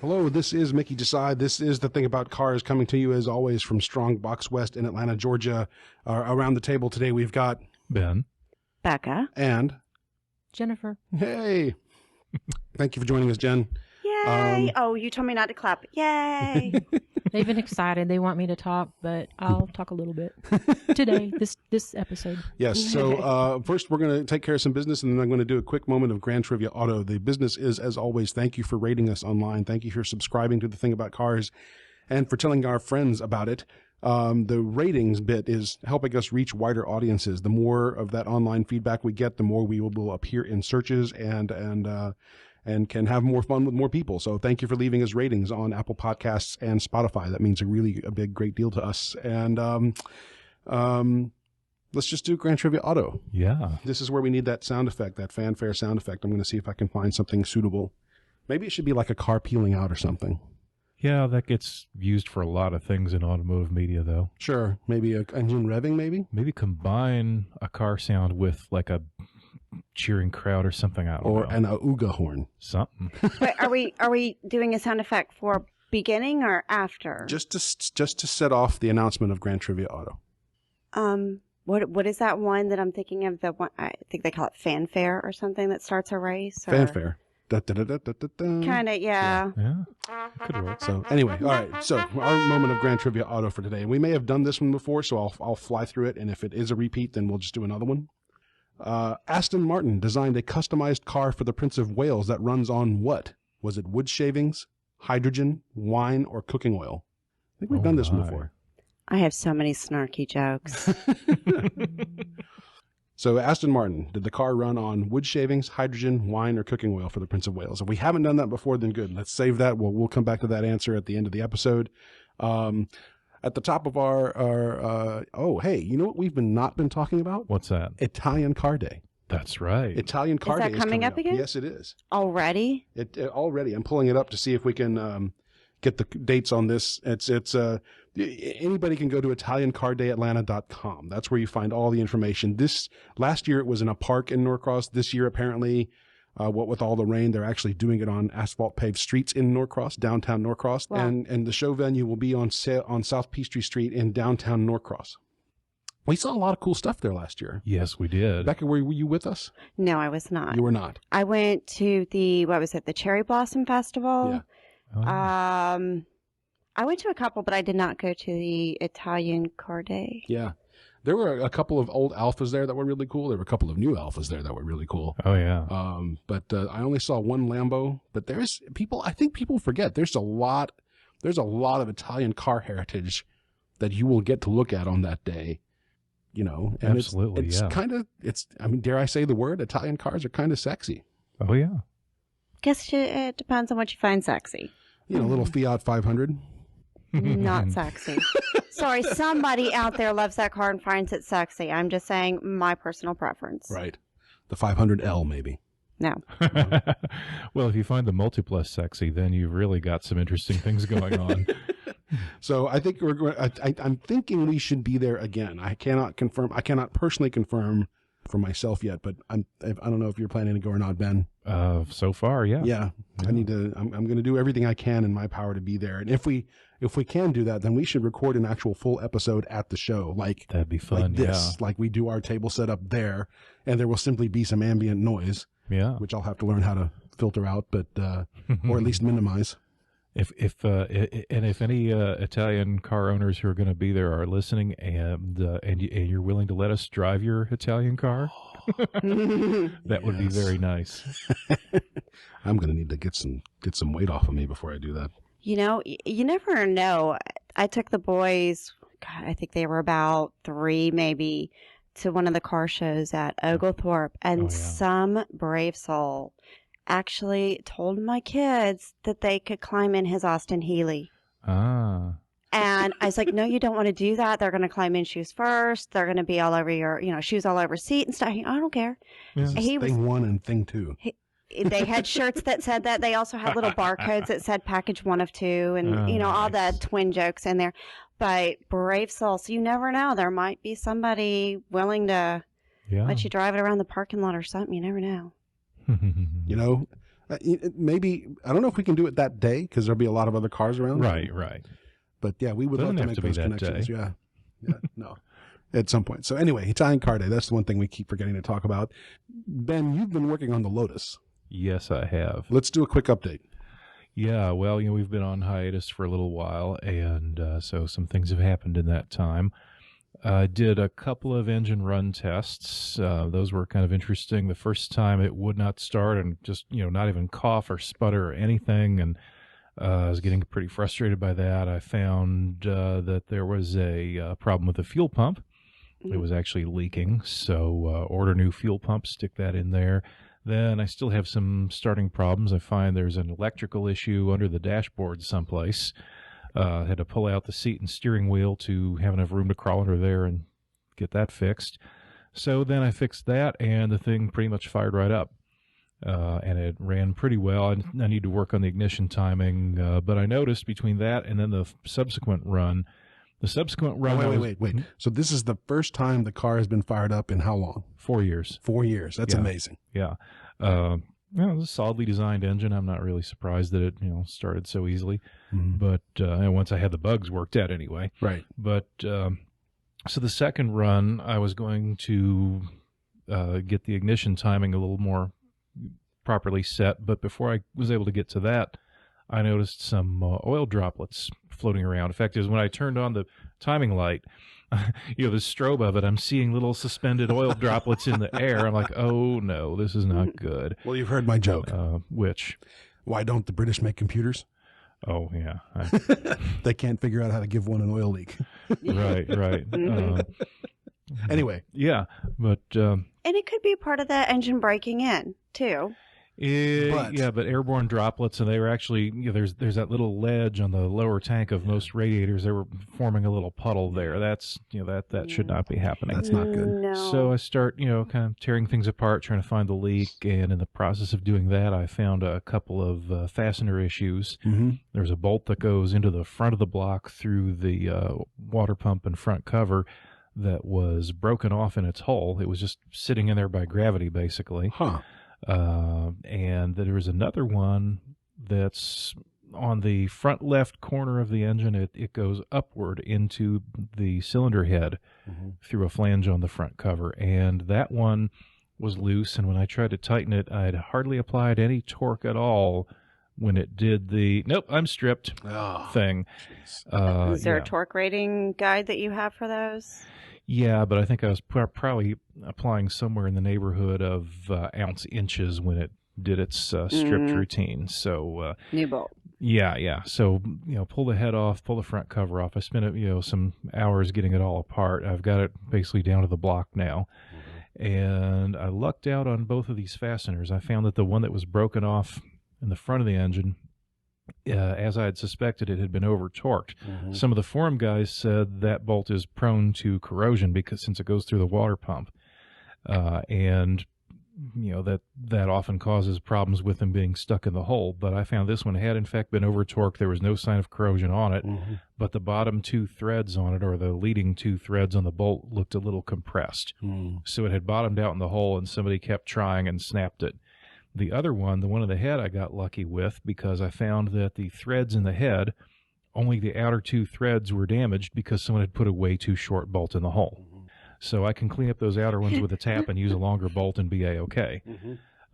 Hello, this is Mickey Desai. This is The Thing About Cars, coming to you as always from Strongbox West in Atlanta, Georgia. Around the table today we've got Ben, Becca, and Jennifer. Hey, thank you for joining us, Jen. Yay! You told me not to clap. Yay! They've been excited. They want me to talk, but I'll talk a little bit today, this episode. Yes, so first we're going to take care of some business, and then I'm going to do a quick moment of Grand Trivia Auto. The business is, as always, thank you for rating us online. Thank you for subscribing to The Thing About Cars and for telling our friends about it. The ratings bit is helping us reach wider audiences. The more of that online feedback we get, the more we will appear in searches and can have more fun with more people. So thank you for leaving us ratings on Apple Podcasts and Spotify. That means a big, great deal to us. And let's just do Grand Trivia Auto. Yeah. This is where we need that sound effect, that fanfare sound effect. I'm going to see if I can find something suitable. Maybe it should be like a car peeling out or something. Yeah, that gets used for a lot of things in automotive media, though. Sure. Maybe an engine revving, maybe? Maybe combine a car sound with like a cheering crowd or something. I don't know. Or an auga horn. Something. Wait, are we doing a sound effect for beginning or after? Just to set off the announcement of Grand Trivia Auto. What is that one that I'm thinking of? The one I think they call it fanfare or something that starts a race. Or... Fanfare. Kind of, yeah. Yeah. Could work. So anyway, all right. So our moment of Grand Trivia Auto for today. We may have done this one before, so I'll fly through it, and if it is a repeat, then we'll just do another one. Aston Martin designed a customized car for the Prince of Wales that runs on what? Was it wood shavings, hydrogen, wine, or cooking oil? I think we've done this one before. I have so many snarky jokes. So Aston Martin, did the car run on wood shavings, hydrogen, wine, or cooking oil for the Prince of Wales? If we haven't done that before, then good. Let's save that. We'll come back to that answer at the end of the episode. At the top of our hey, you know what we've not been talking about? What's that? Italian Car Day. That's right. Italian Car Day is coming up again? Yes, it is. Already? Already. I'm pulling it up to see if we can get the dates on this. It's anybody can go to ItalianCarDayAtlanta.com. That's where you find all the information. Last year it was in a park in Norcross. This year apparently, what with all the rain, they're actually doing it on asphalt paved streets in Norcross, downtown Norcross. Wow. And the show venue will be on South Peachtree Street in downtown Norcross. We saw a lot of cool stuff there last year. Yes, we did. Becca, were you with us? No, I was not. You were not. I went to the Cherry Blossom Festival. Yeah. Oh. I went to a couple, but I did not go to the Italian Car Day. Yeah. There were a couple of old Alphas there that were really cool. There were a couple of new Alphas there that were really cool. Oh, yeah. But I only saw one Lambo. But I think people forget, there's a lot of Italian car heritage that you will get to look at on that day. You know, and absolutely, it's kind of, dare I say the word, Italian cars are kind of sexy. Oh, yeah. Guess it depends on what you find sexy. You know, little Fiat 500. Not sexy. Sorry, somebody out there loves that car and finds it sexy. I'm just saying my personal preference. Right. The 500L, maybe. No. Well, if you find the Multiplus sexy, then you've really got some interesting things going on. So I think I'm thinking we should be there again. I cannot personally confirm for myself yet, but I don't know if you're planning to go or not, Ben. So far, yeah. Yeah. I'm going to do everything I can in my power to be there. And if we can do that, then we should record an actual full episode at the show. That'd be fun. Like this, yeah. Like we do our table setup there, and there will simply be some ambient noise. Yeah. Which I'll have to learn how to filter out, but or at least minimize. If any Italian car owners who are going to be there are listening, and you're willing to let us drive your Italian car, that would be very nice. I'm going to need to get some weight off of me before I do that. You know, you never know. I took the boys, God, I think they were about 3 maybe, to one of the car shows at Oglethorpe, and some brave soul actually told my kids that they could climb in his Austin Healey. Ah. And I was like, no, you don't want to do that. They're going to climb in shoes first. They're going to be all over your, shoes all over seat and stuff. I don't care. Yeah. Thing 1 and thing 2. They had shirts that said that. They also had little barcodes that said package 1 of 2 and, all the twin jokes in there. But brave soul. So you never know. There might be somebody willing to let you drive it around the parking lot or something. You never know. Maybe, I don't know if we can do it that day because there'll be a lot of other cars around. Right. But yeah, we would Doesn't love to have make to be those that connections. day. Yeah. No. At some point. So anyway, Italian Car Day. That's the one thing we keep forgetting to talk about. Ben, you've been working on the Lotus. Yes, I have. Let's do a quick update. Yeah, well, we've been on hiatus for a little while, and so some things have happened in that time. I did a couple of engine run tests. Those were kind of interesting. The first time it would not start and just, not even cough or sputter or anything, and I was getting pretty frustrated by that. I found that there was a problem with the fuel pump. It was actually leaking, so order new fuel pump, stick that in there. Then I still have some starting problems. I find there's an electrical issue under the dashboard someplace. I had to pull out the seat and steering wheel to have enough room to crawl under there and get that fixed. So then I fixed that, and the thing pretty much fired right up. And it ran pretty well. I need to work on the ignition timing, but I noticed between that and then the subsequent run, Wait. So this is the first time the car has been fired up in how long? 4 years. 4 years. That's amazing. Yeah. It was a solidly designed engine. I'm not really surprised that it, started so easily. But once I had the bugs worked out anyway. Right. But so the second run, I was going to get the ignition timing a little more properly set. But before I was able to get to that, I noticed some oil droplets floating around. In fact, when I turned on the timing light, the strobe of it, I'm seeing little suspended oil droplets in the air. I'm like, oh no, this is not good. Well, you've heard my joke. Which? Why don't the British make computers? Oh, yeah. They can't figure out how to give one an oil leak. Right. Anyway. Yeah, but... and it could be part of the engine breaking in, too. But airborne droplets, and they were actually, there's that little ledge on the lower tank of most radiators. They were forming a little puddle there. That's, that should not be happening. That's not good. No. So I start, kind of tearing things apart, trying to find the leak. And in the process of doing that, I found a couple of fastener issues. There's a bolt that goes into the front of the block through the water pump and front cover that was broken off in its hole. It was just sitting in there by gravity, basically. Huh. And there was another one that's on the front left corner of the engine. It goes upward into the cylinder head through a flange on the front cover. And that one was loose. And when I tried to tighten it, I had hardly applied any torque at all when it did the, nope, I'm stripped thing. Is there a torque rating guide that you have for those? Yeah, but I think I was probably applying somewhere in the neighborhood of ounce inches when it did its stripped routine. So new bolt. Yeah. So pull the head off, pull the front cover off. I spent some hours getting it all apart. I've got it basically down to the block now, and I lucked out on both of these fasteners. I found that the one that was broken off in the front of the engine, as I had suspected, it had been over-torqued. Some of the forum guys said that bolt is prone to corrosion since it goes through the water pump. And that often causes problems with them being stuck in the hole. But I found this one had, in fact, been over-torqued. There was no sign of corrosion on it. But the bottom two threads on it, or the leading two threads on the bolt, looked a little compressed. So it had bottomed out in the hole, and somebody kept trying and snapped it. The other one, the one in the head, I got lucky with because I found that the threads in the head, only the outer two threads were damaged because someone had put a way too short bolt in the hole. So I can clean up those outer ones with a tap and use a longer bolt and be A-okay.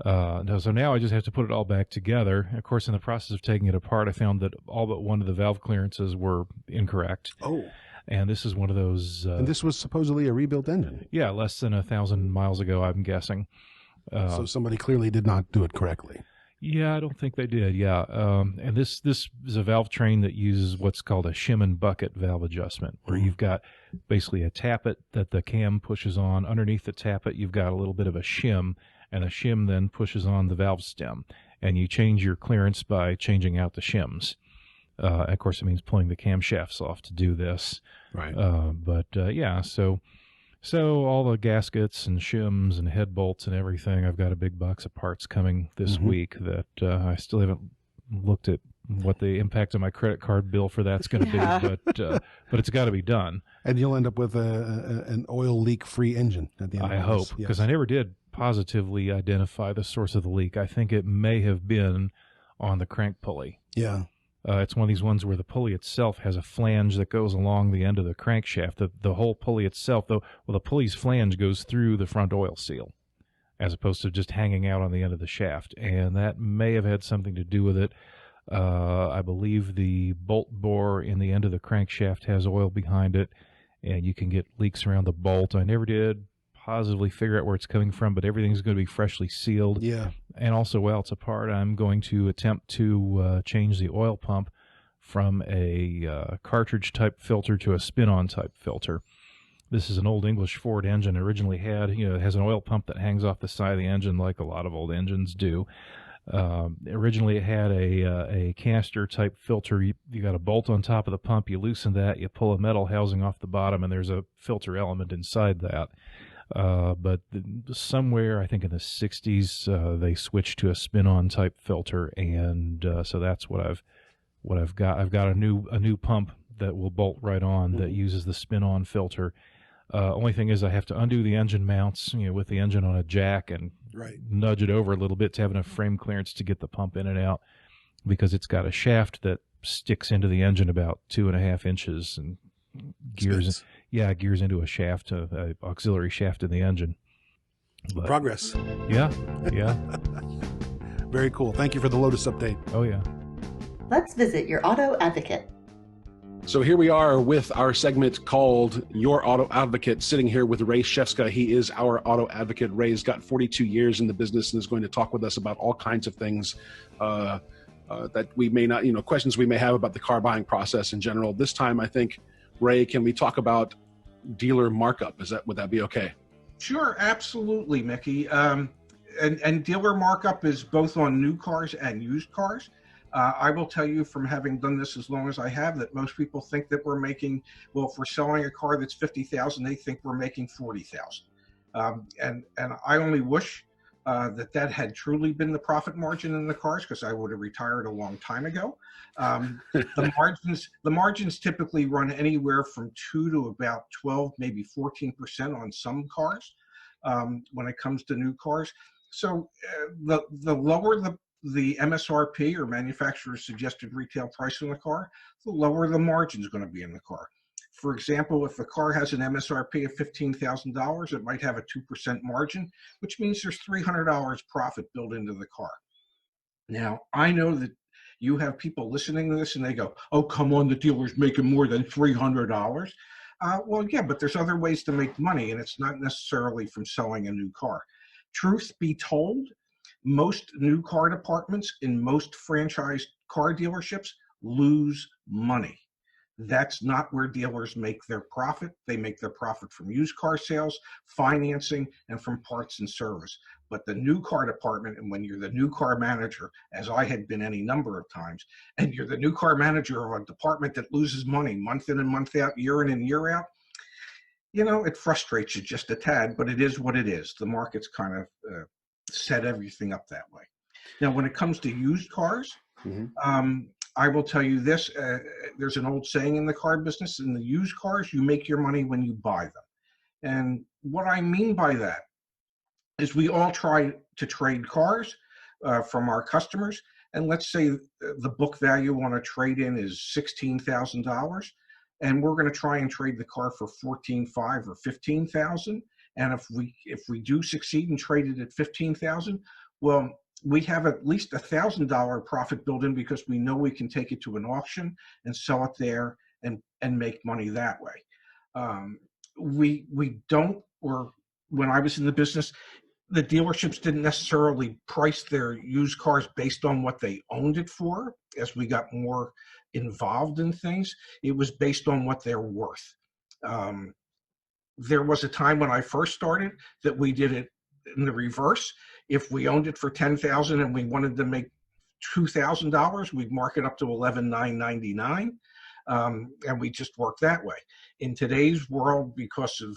So now I just have to put it all back together. Of course, in the process of taking it apart, I found that all but one of the valve clearances were incorrect. Oh. And this is one of those... and this was supposedly a rebuilt engine. Yeah, less than 1,000 miles ago, I'm guessing. So somebody clearly did not do it correctly. Yeah, I don't think they did. Yeah, and this is a valve train that uses what's called a shim and bucket valve adjustment, where you've got basically a tappet that the cam pushes on. Underneath the tappet, you've got a little bit of a shim, and the shim then pushes on the valve stem, and you change your clearance by changing out the shims. Of course, it means pulling the camshafts off to do this. Right. So all the gaskets and shims and head bolts and everything, I've got a big box of parts coming this week that I still haven't looked at what the impact on my credit card bill for that's going to be, but it's got to be done. And you'll end up with an oil leak-free engine at the end of I this. hope, because I never did positively identify the source of the leak. I think it may have been on the crank pulley. Yeah. It's one of these ones where the pulley itself has a flange that goes along the end of the crankshaft. The whole pulley itself, though, well, the pulley's flange goes through the front oil seal, as opposed to just hanging out on the end of the shaft. And that may have had something to do with it. I believe the bolt bore in the end of the crankshaft has oil behind it, and you can get leaks around the bolt. I never did positively figure out where it's coming from, but everything's going to be freshly sealed. Yeah. And also, while it's apart, I'm going to attempt to change the oil pump from a cartridge type filter to a spin-on type filter. This is an old English Ford engine. Originally had, it has an oil pump that hangs off the side of the engine like a lot of old engines do. Originally it had a caster type filter. You got a bolt on top of the pump, you loosen that, you pull a metal housing off the bottom, and there's a filter element inside that. But somewhere, I think in the 60s, they switched to a spin-on type filter, and so that's what I've got. I've got a new pump that will bolt right on that uses the spin-on filter. Only thing is I have to undo the engine mounts, with the engine on a jack and nudge it over a little bit to have enough frame clearance to get the pump in and out, because it's got a shaft that sticks into the engine about 2.5 inches and gears. Yeah, gears into a shaft, a auxiliary shaft in the engine. But, Progress. Yeah. Very cool. Thank you for the Lotus update. Oh, yeah. Let's visit your auto advocate. So here we are with our segment called Your Auto Advocate, sitting here with Ray Shefska. He is our auto advocate. Ray's got 42 years in the business and is going to talk with us about all kinds of things that we may not, questions we may have about the car buying process in general. This time, I think, Ray, can we talk about dealer markup? Would that be okay? Sure, absolutely, Mickey. And dealer markup is both on new cars and used cars. I will tell you, from having done this as long as I have, that most people think that we're making, well, if we're selling a car that's $50,000, they think we're making $40,000. And I only wish that had truly been the profit margin in the cars, because I would have retired a long time ago. The margins typically run anywhere from 2 to about 12, maybe 14% on some cars when it comes to new cars. So the lower the MSRP, or manufacturer's suggested retail price on the car, the lower the margin is going to be in the car. For example, if the car has an MSRP of $15,000, it might have a 2% margin, which means there's $300 profit built into the car. Now, I know that you have people listening to this and they go, oh, come on, the dealer's making more than $300. Well, yeah, but there's other ways to make money, and it's not necessarily from selling a new car. Truth be told, most new car departments in most franchised car dealerships lose money. That's not where dealers make their profit. They make their profit from used car sales, financing, and from parts and service. But the new car department, and when you're the new car manager, as I had been any number of times, and you're the new car manager of a department that loses money month in and month out, year in and year out, it frustrates you just a tad, but it is what it is. The market's kind of set everything up that way. Now, when it comes to used cars, I will tell you this, there's an old saying in the car business: in the used cars, you make your money when you buy them. And what I mean by that is we all try to trade cars from our customers. And let's say the book value on a trade-in is $16,000. And we're going to try and trade the car for $14,500 or $15,000. And if we do succeed and trade it at $15,000, well, we have at least $1,000 profit built in, because we know we can take it to an auction and sell it there and make money that way. We don't, or when I was in the business, the dealerships didn't necessarily price their used cars based on what they owned it for. As we got more involved in things, it was based on what they're worth. There was a time when I first started that we did it in the reverse. If we owned it for $10,000 and we wanted to make $2,000, we'd mark it up to $11,999, and we just work that way. In today's world, because of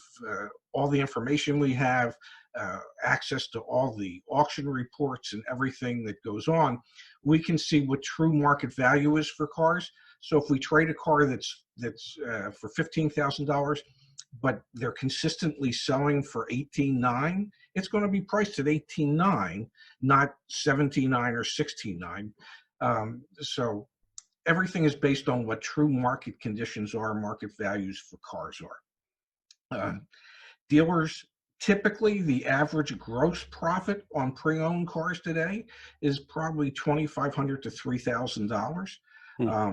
all the information we have, access to all the auction reports and everything that goes on, we can see what true market value is for cars. So if we trade a car that's for $15,000, but they're consistently selling for $18,900, it's going to be priced at $18,900, not $17,900 or $16,900. So everything is based on what true market conditions are, market values for cars are. Dealers, typically the average gross profit on pre-owned cars today is probably $2,500 to $3,000.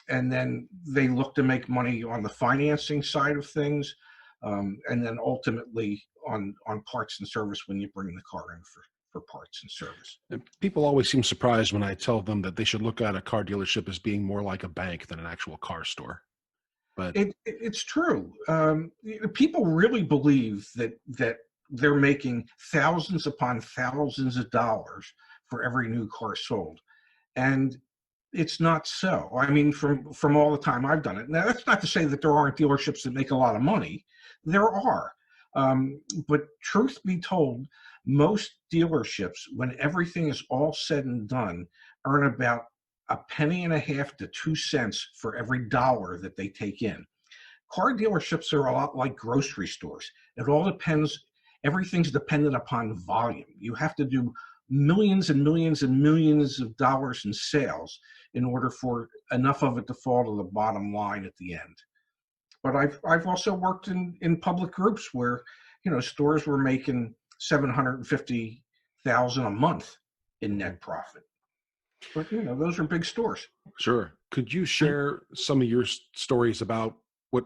And then they look to make money on the financing side of things, and then ultimately on parts and service when you bring the car in for parts and service. And people always seem surprised when I tell them that they should look at a car dealership as being more like a bank than an actual car store. But it's true. People really believe that they're making thousands upon thousands of dollars for every new car sold, and it's not so. I mean, from all the time I've done it. Now, that's not to say that there aren't dealerships that make a lot of money. There are. But truth be told, most dealerships, when everything is all said and done, earn about $0.015 to 2 cents for every dollar that they take in. Car dealerships are a lot like grocery stores. It all depends. Everything's dependent upon volume. You have to do millions and millions and millions of dollars in sales in order for enough of it to fall to the bottom line at the end. But I've also worked in public groups where, stores were making $750,000 a month in net profit. But those are big stores. Sure. Could you share some of your stories about what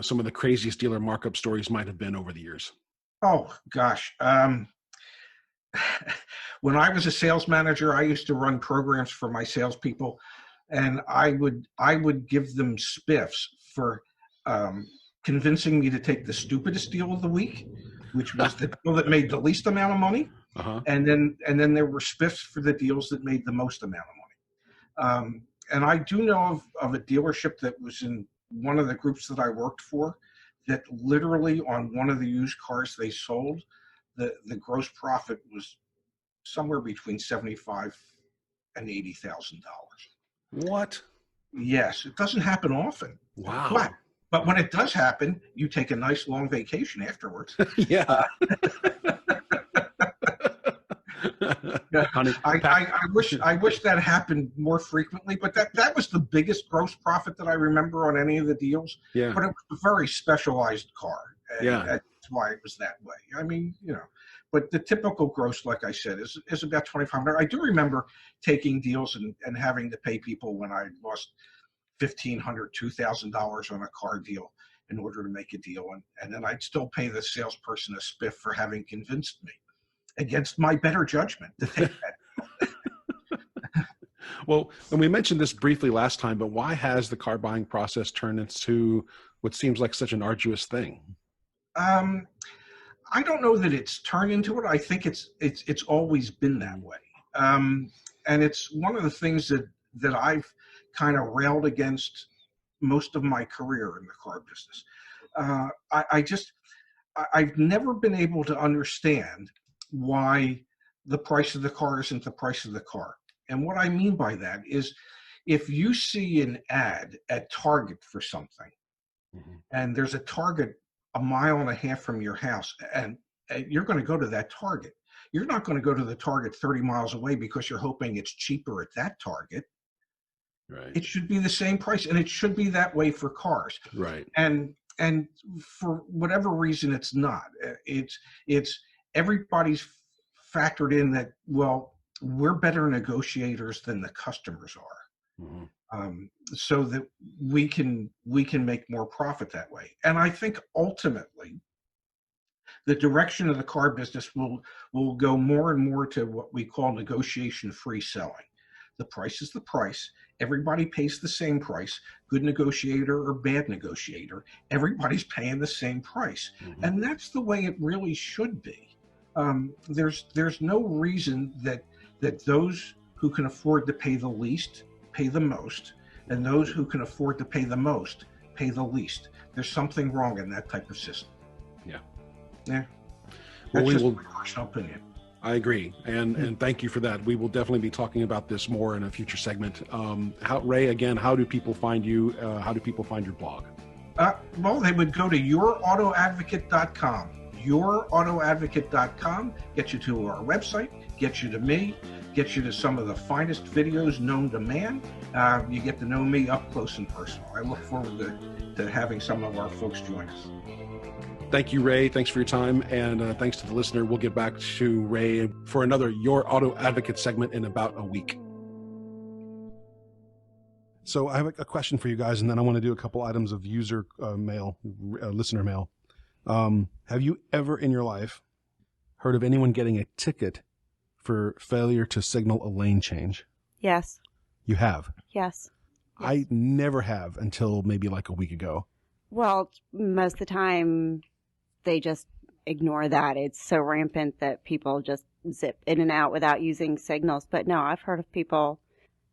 some of the craziest dealer markup stories might have been over the years? Oh gosh. When I was a sales manager, I used to run programs for my salespeople, and I would give them spiffs for convincing me to take the stupidest deal of the week, which was the deal that made the least amount of money. And then there were spiffs for the deals that made the most amount of money. And I do know of a dealership that was in one of the groups that I worked for that literally on one of the used cars they sold, the gross profit was somewhere between $75,000 and $80,000. What? Yes, it doesn't happen often. Wow. But when it does happen, you take a nice long vacation afterwards. Yeah. Honey, I wish that happened more frequently, but that was the biggest gross profit that I remember on any of the deals. Yeah. But it was a very specialized car. And yeah. That's why it was that way. I mean, but the typical gross, like I said, is about $2,500. I do remember taking deals and having to pay people when I lost $1,500, $2,000 on a car deal in order to make a deal. And then I'd still pay the salesperson a spiff for having convinced me against my better judgment to take that. Well, and we mentioned this briefly last time, but why has the car buying process turned into what seems like such an arduous thing? I don't know that it's turned into it. I think it's always been that way. And it's one of the things that I've kind of railed against most of my career in the car business. I've never been able to understand why the price of the car isn't the price of the car. And what I mean by that is if you see an ad at Target for something, and there's a Target 1.5 miles from your house, and you're going to go to that Target. You're not going to go to the Target 30 miles away because you're hoping it's cheaper at that Target. Right. It should be the same price, and it should be that way for cars. Right. And for whatever reason, it's not. It's everybody's factored in that, well, we're better negotiators than the customers are. So that we can make more profit that way. And I think ultimately the direction of the car business will go more and more to what we call negotiation-free selling. The price is the price. Everybody pays the same price. Good negotiator or bad negotiator, everybody's paying the same price. And that's the way it really should be. There's no reason that those who can afford to pay the least pay the most, and those who can afford to pay the most pay the least. There's something wrong in that type of system. Yeah. That's just my personal opinion. I agree, and thank you for that. We will definitely be talking about this more in a future segment. Ray, again, how do people find you? How do people find your blog? Well, they would go to yourautoadvocate.com. Yourautoadvocate.com, get you to our website, get you to me, get you to some of the finest videos known to man. You get to know me up close and personal. I look forward to having some of our folks join us. Thank you, Ray. Thanks for your time. And thanks to the listener. We'll get back to Ray for another Your Auto Advocate segment in about a week. So I have a question for you guys, and then I want to do a couple items of user mail, listener mail. Have you ever in your life heard of anyone getting a ticket for failure to signal a lane change? Yes. You have? Yes. I never have until maybe like a week ago. Well, most of the time they just ignore that. It's so rampant that people just zip in and out without using signals. But no, I've heard of people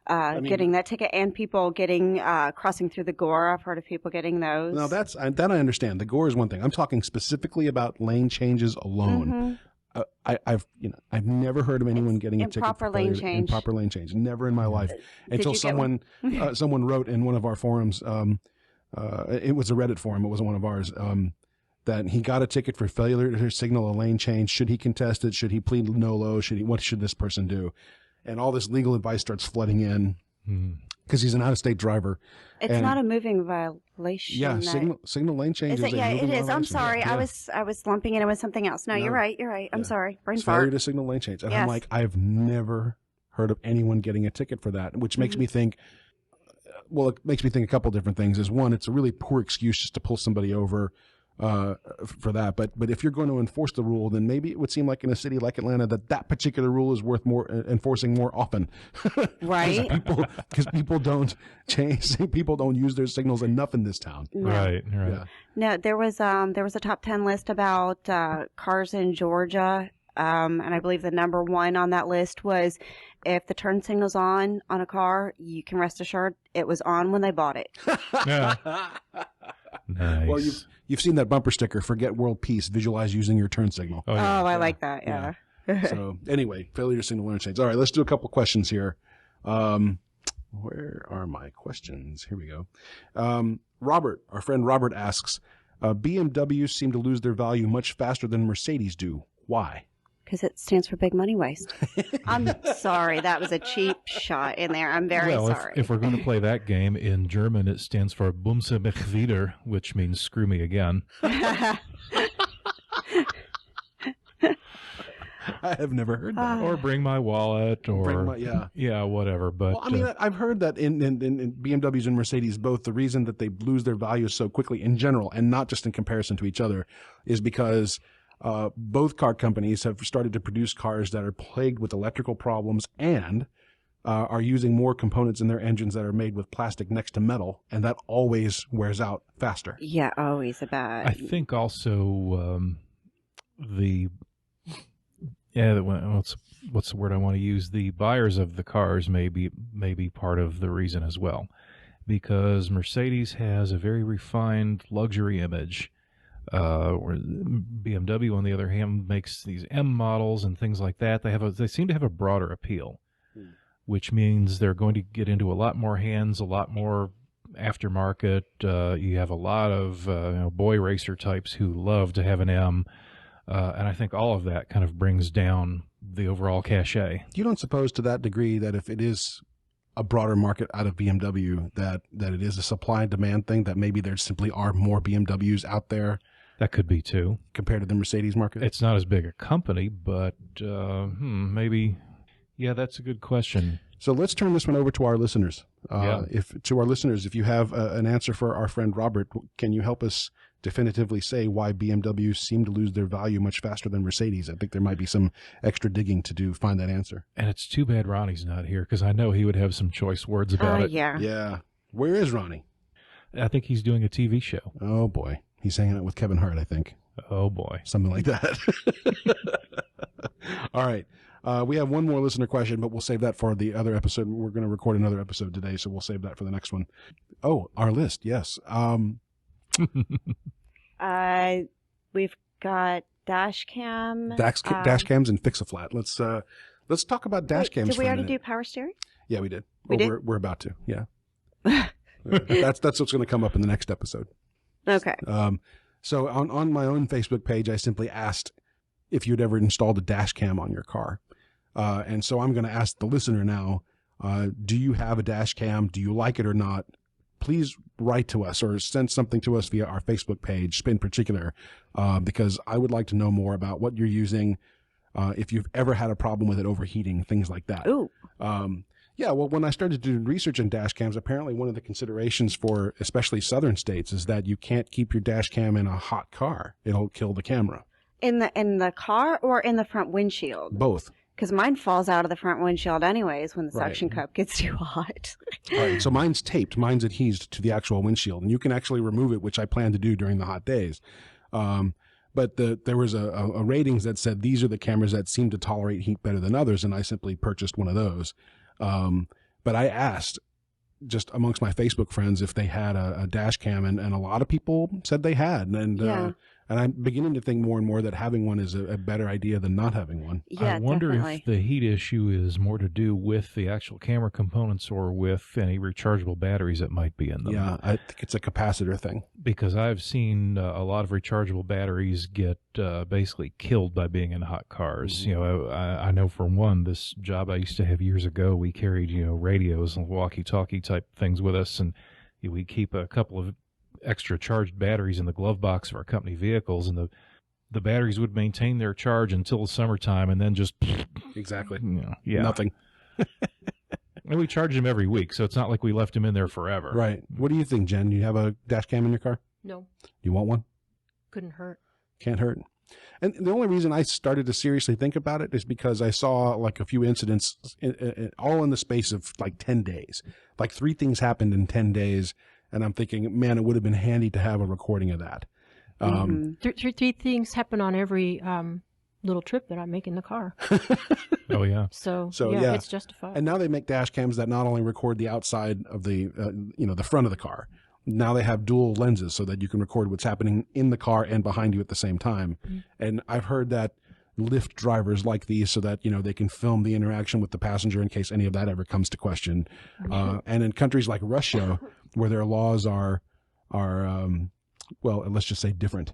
getting that ticket, and people getting crossing through the gore. I've heard of people getting those. No, that I understand. The gore is one thing. I'm talking specifically about lane changes alone. I've never heard of anyone getting a ticket improper lane change. Improper lane change. Never in my life until someone wrote in one of our forums. It was a Reddit forum. It wasn't one of ours. That he got a ticket for failure to signal a lane change. Should he contest it? Should he plead nolo? What should this person do? And all this legal advice starts flooding in because he's an out-of-state driver. It's not a moving violation. Yeah, signal lane change is a moving violation. It is. I'm sorry. Yeah. I was lumping it with something else. No, you're right. I'm sorry. Brain fart. Failure to signal lane change. And I'm like, I've never heard of anyone getting a ticket for that, which makes me think, it makes me think a couple different things. Is one, it's a really poor excuse just to pull somebody over for that. But if you're going to enforce the rule, then maybe it would seem like in a city like Atlanta that particular rule is worth more enforcing more often. Right. Because people don't change. People don't use their signals enough in this town. No. Right. Yeah. No, there was a top 10 list about cars in Georgia. And I believe the number one on that list was if the turn signal's on a car, you can rest assured it was on when they bought it. Yeah. Nice. Well, you've seen that bumper sticker, forget world peace, visualize using your turn signal. Oh, I like that. Yeah. So anyway, failure to signal interchange. All right, let's do a couple questions here. Where are my questions? Here we go. Robert, our friend Robert asks, BMWs seem to lose their value much faster than Mercedes do. Why? Because it stands for big money waste. I'm sorry. That was a cheap shot in there. I'm very sorry. If we're going to play that game, in German it stands for Bumse mich wieder, which means screw me again. I have never heard that. Or bring my wallet, or whatever. But well, I mean, I've heard that in BMWs and Mercedes both, the reason that they lose their value so quickly in general, and not just in comparison to each other, is because both car companies have started to produce cars that are plagued with electrical problems and are using more components in their engines that are made with plastic next to metal, and that always wears out faster. Yeah, always about. I think also what's the word I want to use? The buyers of the cars may be part of the reason as well, because Mercedes has a very refined luxury image. Or BMW, on the other hand, makes these M models and things like that. They seem to have a broader appeal, which means they're going to get into a lot more hands, a lot more aftermarket. You have a lot of boy racer types who love to have an M, and I think all of that kind of brings down the overall cachet. You don't suppose to that degree that if it is a broader market out of BMW, that it is a supply and demand thing, that maybe there simply are more BMWs out there? That could be too. Compared to the Mercedes market? It's not as big a company, but maybe. Yeah, that's a good question. So let's turn this one over to our listeners. If you have an answer for our friend Robert, can you help us definitively say why BMWs seem to lose their value much faster than Mercedes? I think there might be some extra digging to find that answer. And it's too bad Ronnie's not here, because I know he would have some choice words about it. Yeah. Yeah. Where is Ronnie? I think he's doing a TV show. Oh, boy. He's hanging out with Kevin Hart, I think. Oh, boy. Something like that. All right. We have one more listener question, but we'll save that for the other episode. We're going to record another episode today, so we'll save that for the next one. Oh, our list. Yes. We've got dash cam. Dash cams and Fix-A-Flat. Let's talk about dash cams. Did we already do power steering? Yeah, we did. We did? We're about to. Yeah. That's what's going to come up in the next episode. Okay. So on my own Facebook page, I simply asked if you'd ever installed a dash cam on your car. And so I'm going to ask the listener now, do you have a dash cam? Do you like it or not? Please write to us or send something to us via our Facebook page in particular, because I would like to know more about what you're using, if you've ever had a problem with it overheating, things like that. Ooh. Yeah, well, when I started doing research in dash cams, apparently one of the considerations for especially southern states is that you can't keep your dash cam in a hot car. It'll kill the camera. In the car or in the front windshield? Both. Because mine falls out of the front windshield anyways when the Right. suction cup gets too hot. All right, so mine's taped. Mine's adhesed to the actual windshield, and you can actually remove it, which I plan to do during the hot days. But there was a ratings that said these are the cameras that seem to tolerate heat better than others, and I simply purchased one of those. But I asked just amongst my Facebook friends if they had a dash cam, and a lot of people said they had. And I'm beginning to think more and more that having one is a better idea than not having one. Yeah, I wonder definitely. if the heat issue is more to do with the actual camera components or with any rechargeable batteries that might be in them. Yeah, I think it's a capacitor thing. Because I've seen a lot of rechargeable batteries get basically killed by being in hot cars. Mm-hmm. You know, I know for one, this job I used to have years ago, we carried, radios and walkie-talkie type things with us, and we keep a couple of extra charged batteries in the glove box of our company vehicles, and the batteries would maintain their charge until the summertime, and then just Exactly. nothing. And we charge them every week, so it's not like we left them in there forever. Right. What do you think, Jen? You have a dash cam in your car? No, You want one? couldn't hurt. Can't hurt. And the only reason I started to seriously think about it is because I saw like a few incidents all in the space of like 10 days. Like 3 things happened in 10 days. And I'm thinking, man, it would have been handy to have a recording of that. Three things happen on every little trip that I make in the car. Oh, yeah. So yeah. it's justified. And now they make dash cams that not only record the outside of the, the front of the car. Now they have dual lenses so that you can record what's happening in the car and behind you at the same time. Mm-hmm. And I've heard that Lyft drivers like these so that, they can film the interaction with the passenger in case any of that ever comes to question. And in countries like Russia, where their laws are well, let's just say different.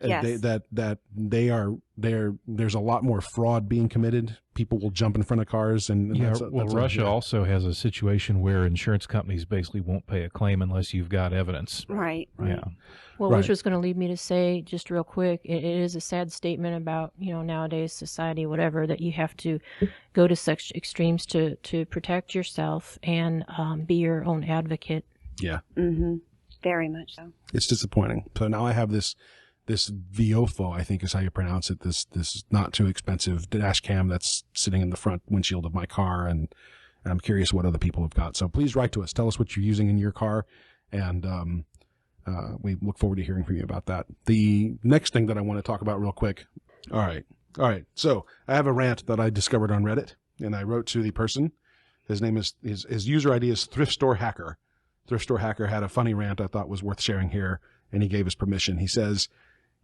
Yes. There's a lot more fraud being committed. People will jump in front of cars, and Russia also has a situation where insurance companies basically won't pay a claim unless you've got evidence. Right. Yeah. Well, Right. which was going to lead me to say, just real quick, it is a sad statement about, nowadays society, whatever, that you have to go to such extremes to protect yourself and be your own advocate. Yeah. Mm-hmm. Very much so. It's disappointing. So now I have this Viofo, I think is how you pronounce it, this not too expensive dash cam that's sitting in the front windshield of my car, and I'm curious what other people have got. So please write to us. Tell us what you're using in your car, and we look forward to hearing from you about that. The next thing that I want to talk about real quick. All right. So I have a rant that I discovered on Reddit, and I wrote to the person. His name is, his user ID is Thrift Store Hacker. Thrift Store Hacker had a funny rant I thought was worth sharing here, and he gave us permission. He says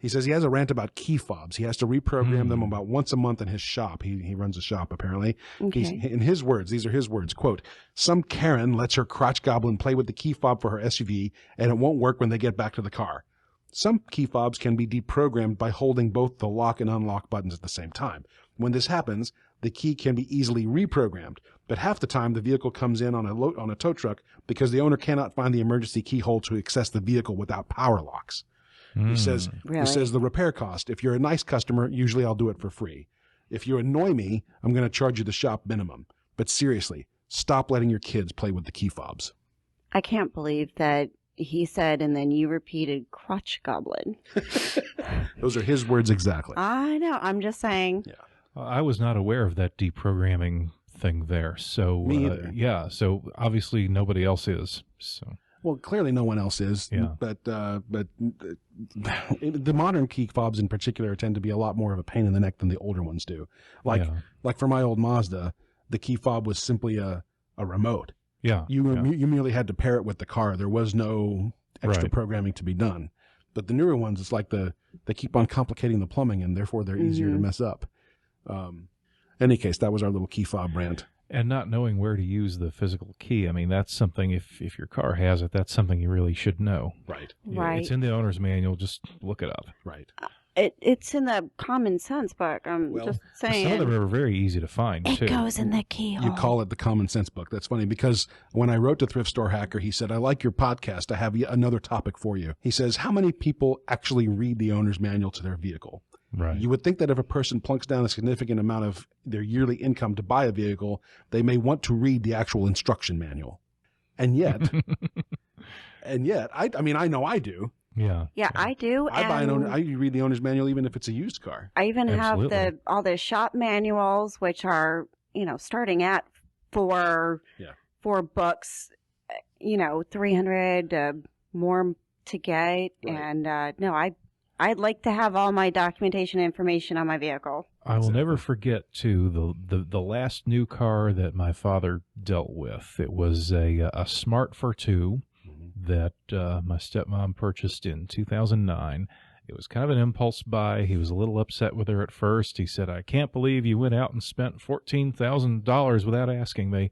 he has a rant about key fobs. He has to reprogram them about once a month in his shop. He runs a shop, apparently. Okay. In his words, these are his words, quote, "Some Karen lets her crotch goblin play with the key fob for her SUV, and it won't work when they get back to the car. Some key fobs can be deprogrammed by holding both the lock and unlock buttons at the same time. When this happens, the key can be easily reprogrammed, but half the time the vehicle comes in on a tow truck because the owner cannot find the emergency keyhole to access the vehicle without power locks." He says, Really? the repair cost. If you're a nice customer, usually I'll do it for free. If you annoy me, I'm going to charge you the shop minimum. But seriously, stop letting your kids play with the key fobs. I can't believe that he said, and then you repeated crotch goblin. Those are his words exactly. I know. I'm just saying. Yeah. I was not aware of that deprogramming thing there. So, Me either. Yeah. So obviously nobody else is. So. Well, clearly no one else is. Yeah. But the modern key fobs in particular tend to be a lot more of a pain in the neck than the older ones do. Like for my old Mazda, the key fob was simply a remote. Yeah. You merely had to pair it with the car. There was no extra programming to be done. But the newer ones, it's like they keep on complicating the plumbing, and therefore they're easier to mess up. Any case, that was our little key fob rant. And not knowing where to use the physical key. I mean, that's something, if your car has it, that's something you really should know. Right. Right. It's in the owner's manual. Just look it up. Right. It's in the common sense book. I'm just saying. Some of them are very easy to find, too. It goes in the keyhole. You call it the common sense book. That's funny because when I wrote to Thrift Store Hacker, he said, I like your podcast. I have another topic for you. He says, how many people actually read the owner's manual to their vehicle? Right. You would think that if a person plunks down a significant amount of their yearly income to buy a vehicle, they may want to read the actual instruction manual. And yet, I mean, I know I do. Yeah. Yeah, I do. I read the owner's manual even if it's a used car. I even Absolutely. have all the shop manuals, which are, starting at $4 $300 more to get. Right. And no, I'd like to have all my documentation information on my vehicle. I will never forget, too, the last new car that my father dealt with. It was a Smart for 2 that my stepmom purchased in 2009. It was kind of an impulse buy. He was a little upset with her at first. He said, I can't believe you went out and spent $14,000 without asking me.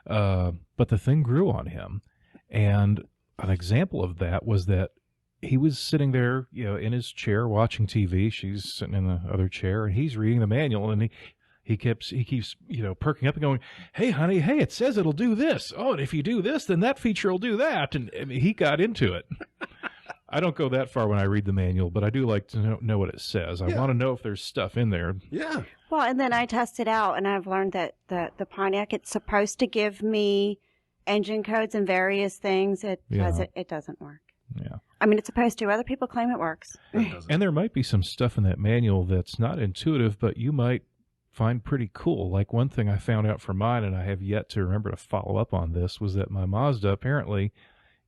But the thing grew on him. And an example of that was that he was sitting there, in his chair watching TV. She's sitting in the other chair, and he's reading the manual, and he keeps perking up and going, hey, honey, hey, it says it'll do this. Oh, and if you do this, then that feature will do that. And I mean, he got into it. I don't go that far when I read the manual, but I do like to know what it says. I want to know if there's stuff in there. Yeah. Well, and then I test it out, and I've learned that the Pontiac, it's supposed to give me engine codes and various things. It doesn't work. Yeah. I mean, it's supposed to. Other people claim it works. And there might be some stuff in that manual that's not intuitive, but you might find pretty cool. Like one thing I found out for mine, and I have yet to remember to follow up on this, was that my Mazda, apparently,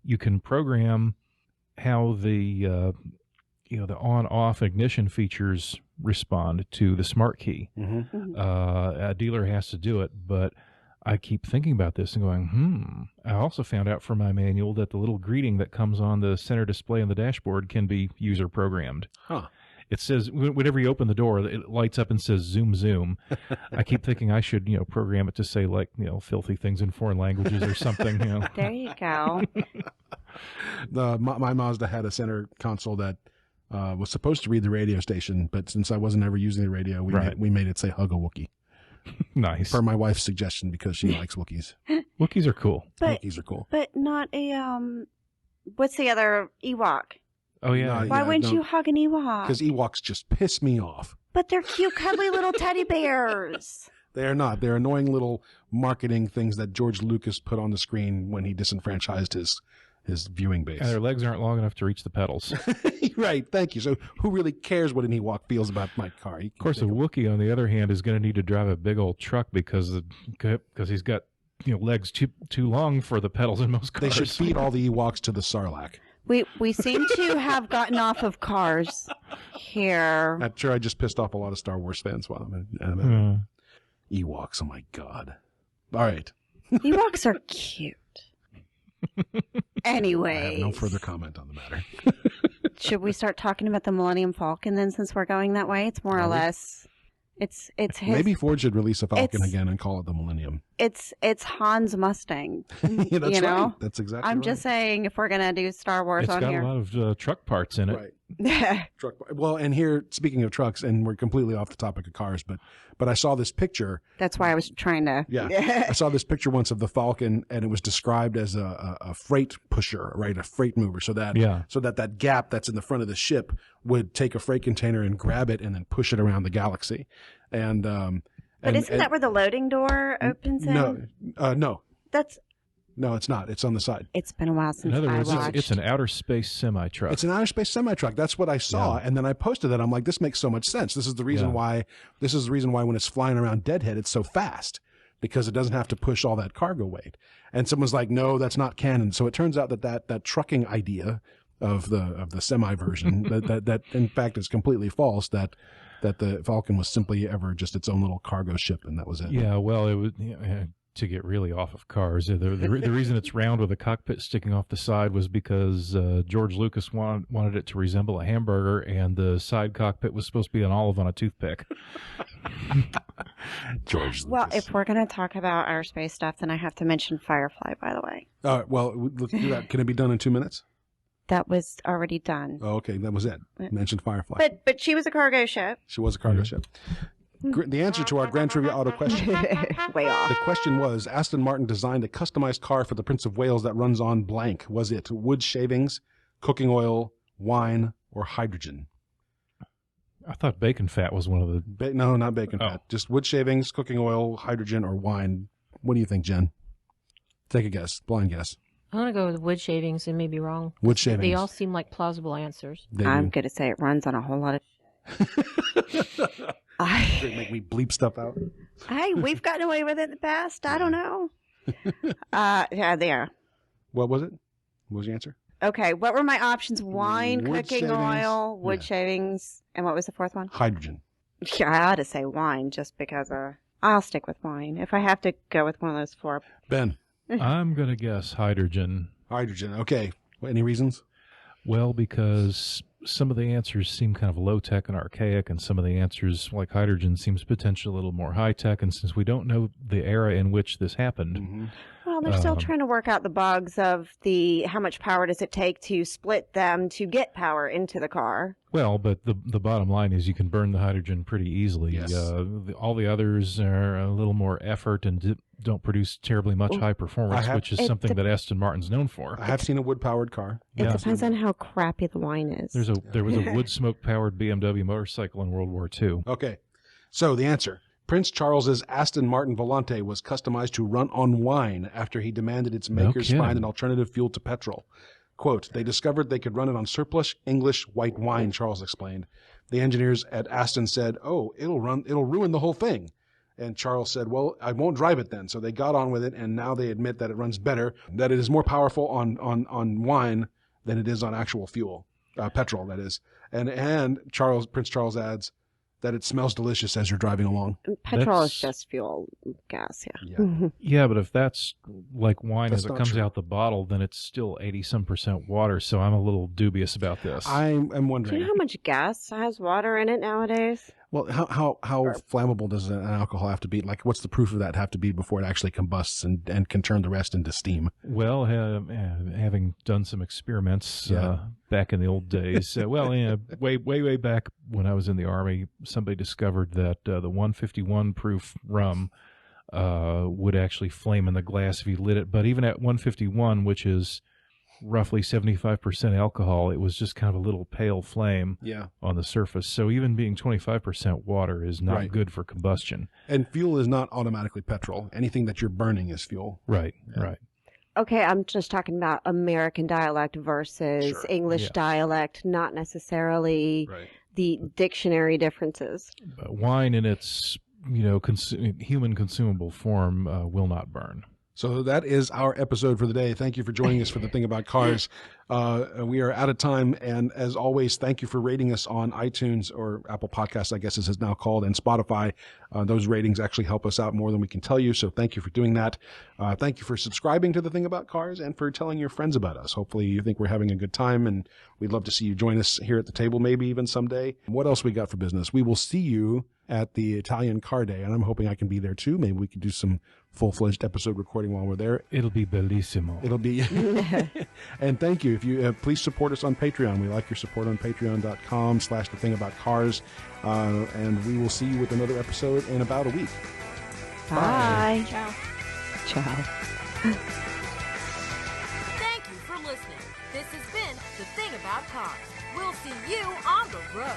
you can program how the on-off ignition features respond to the smart key. Mm-hmm. A dealer has to do it, but I keep thinking about this and going, I also found out from my manual that the little greeting that comes on the center display on the dashboard can be user programmed. Huh. It says, whenever you open the door, it lights up and says zoom, zoom. I keep thinking I should, program it to say, like, filthy things in foreign languages or something. There you go. My Mazda had a center console that was supposed to read the radio station, but since I wasn't ever using the radio, we made it say hug a Wookiee. Nice. Per my wife's suggestion, because she likes Wookiees. Wookiees are cool. Wookiees are cool. But not a, what's the other Ewok? Oh, yeah. Why wouldn't you hug an Ewok? Because Ewoks just piss me off. But they're cute, cuddly little teddy bears. They are not. They're annoying little marketing things that George Lucas put on the screen when he disenfranchised his viewing base. And their legs aren't long enough to reach the pedals. Right. Thank you. So who really cares what an Ewok feels about my car? Of course, a Wookiee, on the other hand, is going to need to drive a big old truck because he's got legs too long for the pedals in most cars. They should feed all the Ewoks to the Sarlacc. We seem to have gotten off of cars here. I'm sure I just pissed off a lot of Star Wars fans while I'm Ewoks. Oh my God. All right. Ewoks are cute. Anyway. I have no further comment on the matter. Should we start talking about the Millennium Falcon then, since we're going that way? It's more or less. It's his. Maybe Ford should release a Falcon again and call it the Millennium. It's Han's Mustang. Yeah, that's right. That's exactly right. I'm just saying, if we're gonna do Star Wars on here, it's got a lot of truck parts in it. Right. Truck. Well, and here, speaking of trucks, and we're completely off the topic of cars, but I saw this picture. That's why I was trying to. Yeah, I saw this picture once of the Falcon, and it was described as a freight pusher, right, a freight mover, so that gap that's in the front of the ship would take a freight container and grab it and then push it around the galaxy, and. But isn't that where the loading door opens in? No. No, it's not. It's on the side. It's been a while since I watched. In other words, it's an outer space semi-truck. It's an outer space semi-truck. That's what I saw. Yeah. And then I posted that. I'm like, this makes so much sense. This is the reason why when it's flying around Deadhead, it's so fast, because it doesn't have to push all that cargo weight. And someone's like, no, that's not canon. So it turns out that trucking idea of the semi version, that in fact is completely false, that the Falcon was simply ever just its own little cargo ship, and that was it. Yeah, well, it was to get really off of cars. The reason it's round with a cockpit sticking off the side was because George Lucas wanted it to resemble a hamburger, and the side cockpit was supposed to be an olive on a toothpick. George Lucas. Well, if we're going to talk about outer space stuff, then I have to mention Firefly, by the way. Well, let's do that. Can it be done in 2 minutes? That was already done. Oh, okay, that was it. Mentioned Firefly. But she was a cargo ship. She was a cargo ship. The answer to our Grand Trivia Auto question. Way off. The question was, Aston Martin designed a customized car for the Prince of Wales that runs on blank. Was it wood shavings, cooking oil, wine, or hydrogen? I thought bacon fat was one of the... No, not bacon fat. Just wood shavings, cooking oil, hydrogen, or wine. What do you think, Jen? Take a guess. Blind guess. I'm going to go with wood shavings and may be wrong. Wood shavings. They all seem like plausible answers. I'm going to say it runs on a whole lot of... They make me bleep stuff out. Hey, we've gotten away with it in the past. I don't know. Yeah, there. What was it? What was the answer? Okay, what were my options? Wine, Wood cooking shavings. Oil, wood shavings, and what was the fourth one? Hydrogen. Yeah, I ought to say wine just because I'll stick with wine if I have to go with one of those four. Ben. I'm going to guess hydrogen. Hydrogen. Okay. Any reasons? Well, because some of the answers seem kind of low-tech and archaic, and some of the answers, like hydrogen, seems potentially a little more high-tech, and since we don't know the era in which this happened... Well, they're still trying to work out the bugs of how much power does it take to split them to get power into the car. Well, but the bottom line is you can burn the hydrogen pretty easily. Yes. All the others are a little more effort and don't produce terribly much high performance, which is something that Aston Martin's known for. I have seen a wood-powered car. It depends on how crappy the wine is. There was a wood smoke-powered BMW motorcycle in World War II. Okay. So the answer. Prince Charles's Aston Martin Volante was customized to run on wine after he demanded its makers find an alternative fuel to petrol. Quote, they discovered they could run it on surplus English white wine, Charles explained. The engineers at Aston said, oh, it'll ruin the whole thing. And Charles said, well, I won't drive it then. So they got on with it, and now they admit that it runs better, that it is more powerful on wine than it is on actual fuel, petrol, that is. And Prince Charles adds that it smells delicious as you're driving along. Petrol is just fuel gas, yeah. Yeah, but if that's like wine as it comes true. out the bottle, then it's still 80-some% water, so I'm a little dubious about this. I'm wondering. Do you know how much gas has water in it nowadays? Well, how flammable does an alcohol have to be? Like, what's the proof of that have to be before it actually combusts and can turn the rest into steam? Well, having done some experiments back in the old days, way back when I was in the Army, somebody discovered that the 151 proof rum would actually flame in the glass if you lit it. But even at 151, which is roughly 75% alcohol, it was just kind of a little pale flame on the surface. So even being 25% water is not good for combustion. And fuel is not automatically petrol. Anything that you're burning is fuel. Right. Okay, I'm just talking about American dialect versus English dialect, not necessarily the dictionary differences. But wine in its human consumable form will not burn. So that is our episode for the day. Thank you for joining us for the Thing About Cars. We are out of time. And as always, thank you for rating us on iTunes or Apple Podcasts, I guess it is now called, and Spotify. Those ratings actually help us out more than we can tell you. So thank you for doing that. Thank you for subscribing to the Thing About Cars and for telling your friends about us. Hopefully you think we're having a good time, and we'd love to see you join us here at the table, maybe even someday. What else we got for business? We will see you at the Italian Car Day, and I'm hoping I can be there too. Maybe we could do some full-fledged episode recording while we're there. It'll be bellissimo. It'll be. And thank you. If you please support us on Patreon. We like your support on patreon.com/thethingaboutcars. And we will see you with another episode in about a week. Bye. Ciao. Ciao. Thank you for listening. This has been The Thing About Cars. We'll see you on the road.